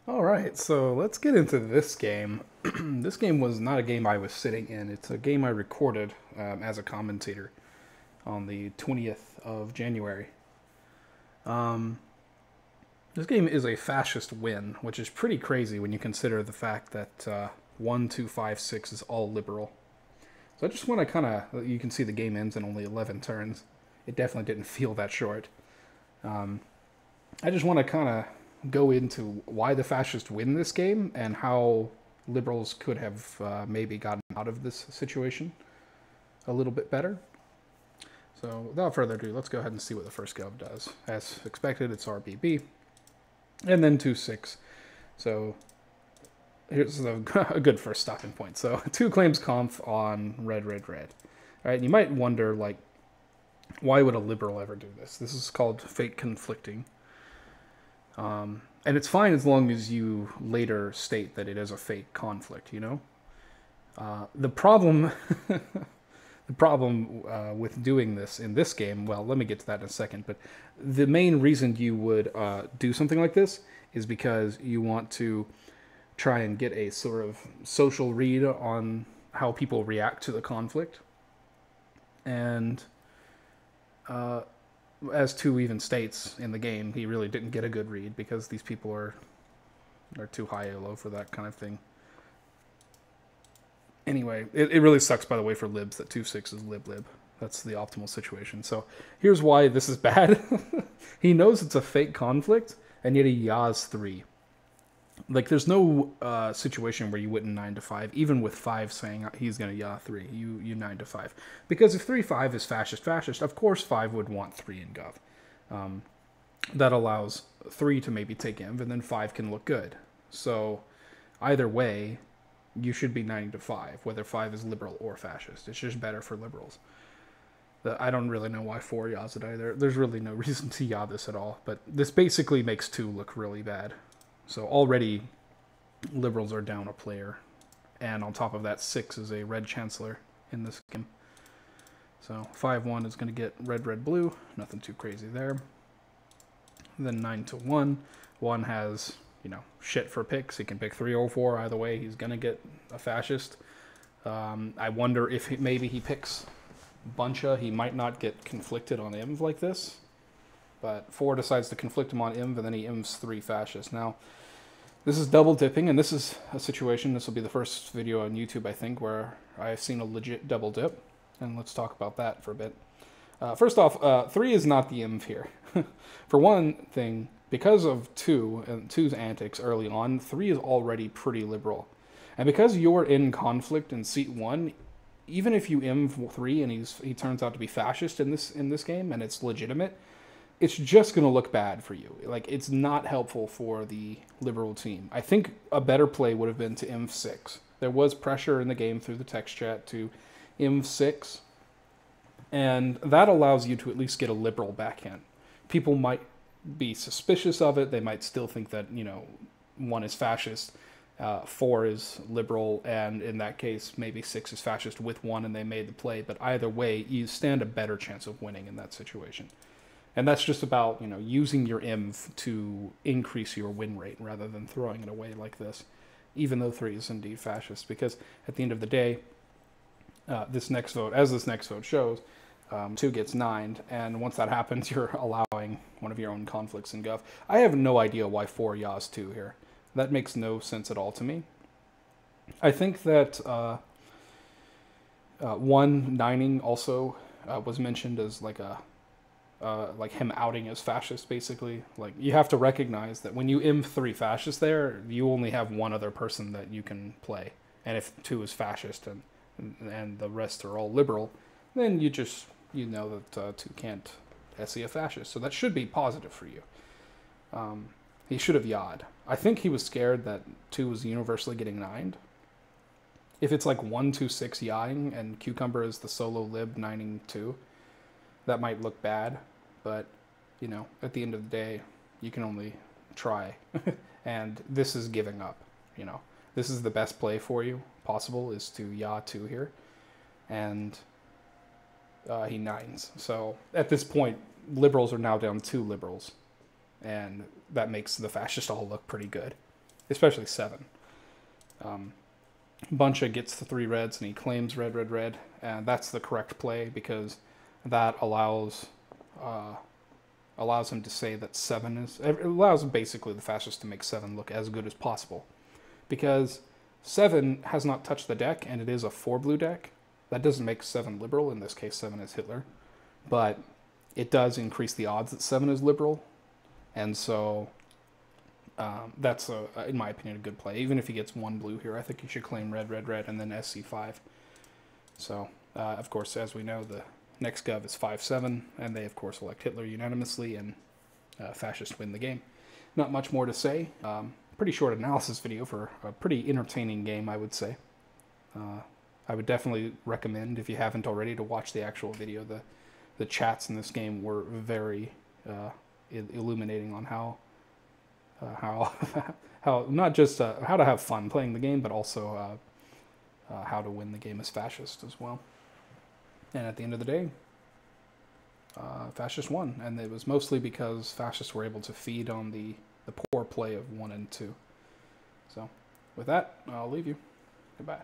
All right, so let's get into this game. This game was not a game I was sitting in. It's a game I recorded as a commentator on the 20th of January. Um, this game is a fascist win, which is pretty crazy when you consider the fact that 1, 2, 5, 6 is all liberal. So I just want to kind of, you can see the game ends in only 11 turns. It definitely didn't feel that short. Um, I just want to kind of go into why the fascists win this game and how liberals could have maybe gotten out of this situation a little bit better. So without further ado, let's go ahead and see what the first gov does. As expected, it's RBB, and then 2-6. So here's a good first stopping point. So 2 claims conf on red, red, red. All right, you might wonder, like, why would a liberal ever do this? This is called fake conflicting. And it's fine as long as you later state that it is a fake conflict, you know? The problem, the problem with doing this in this game, well, let me get to that in a second, but the main reason you would do something like this is because you want to try and get a sort of social read on how people react to the conflict. And as 2 even states in the game, he really didn't get a good read because these people are too high or low for that kind of thing. Anyway, it really sucks, by the way, for libs that 2-6 is lib-lib. That's the optimal situation. So here's why this is bad. He knows it's a fake conflict, and yet he yaws 3. Like, there's no situation where you wouldn't 9 to 5, even with 5 saying he's going to yaw 3. You 9 to 5. Because if 3-5 is fascist, of course 5 would want 3 in gov. That allows 3 to maybe take inv, and then 5 can look good. So either way, you should be 9 to 5, whether 5 is liberal or fascist. It's just better for liberals. I don't really know why 4 yaws it either. There's really no reason to yaw this at all, but this basically makes 2 look really bad. So already liberals are down a player, and on top of that, 6 is a red chancellor in this game. So 5-1 is going to get red, red, blue. Nothing too crazy there. And then 9 to 1. 1 has, shit for picks. He can pick 3 or 4. Either way, he's going to get a fascist. I wonder if maybe he picks Buncha. He might not get conflicted on Inv like this. But 4 decides to conflict him on Inv, and then he Invs 3 fascist. Now, this is double dipping, and this is a situation, this will be the first video on YouTube, I think, where I've seen a legit double dip. And let's talk about that for a bit. First off, 3 is not the Inv here. For one thing, because of 2 and 2's antics early on, 3 is already pretty liberal. And because you're in conflict in seat 1, even if you Inv 3 and he turns out to be fascist in this game, and it's legitimate, it's just going to look bad for you. Like, it's not helpful for the liberal team. I think a better play would have been to Inv 6. There was pressure in the game through the text chat to Inv 6, and that allows you to at least get a liberal backhand. People might be suspicious of it. They might still think that, 1 is fascist, 4 is liberal, and in that case, maybe 6 is fascist with 1, and they made the play. But either way, you stand a better chance of winning in that situation. And that's just about, using your inv to increase your win rate rather than throwing it away like this, even though 3 is indeed fascist. Because at the end of the day, this next vote shows, 2 gets 9'd, and once that happens, you're allowing one of your own conflicts in gov. I have no idea why 4 yaws 2 here. That makes no sense at all to me. I think that 1 nining also was mentioned as like him outing as fascist, basically. Like, you have to recognize that when you Inv 3 fascist there, you only have 1 other person that you can play. And if 2 is fascist and the rest are all liberal, then you know that 2 can't SE a fascist. So that should be positive for you. He should have yawed. I think he was scared that 2 was universally getting 9'd. If it's like 1-2-6 yawing and Cucumber is the solo lib 9ing 2, that might look bad. But, at the end of the day, you can only try. And this is giving up, This is the best play for you possible, is to yaw 2 here. And he nines. So at this point, liberals are now down 2 liberals. And that makes the fascist all look pretty good. especially 7. Buncha gets the 3 reds and he claims red, red, red, and that's the correct play because that allows him to say that 7 is... It allows basically the fascist to make 7 look as good as possible. Because 7 has not touched the deck, and it is a 4-blue deck. That doesn't make 7 liberal. In this case, 7 is Hitler. But it does increase the odds that 7 is liberal. And so that's, in my opinion, a good play. Even if he gets 1 blue here, I think he should claim red, red, red, and then SC5. So, of course, as we know, the next gov is 5-7, and they, of course, elect Hitler unanimously, and fascists win the game. Not much more to say. Pretty short analysis video for a pretty entertaining game, I would say. I would definitely recommend, if you haven't already, to watch the actual video. The chats in this game were very illuminating on how not just how to have fun playing the game, but also how to win the game as fascist as well. And at the end of the day, fascists won, and it was mostly because fascists were able to feed on the poor play of 1 and 2. So, with that, I'll leave you. Goodbye.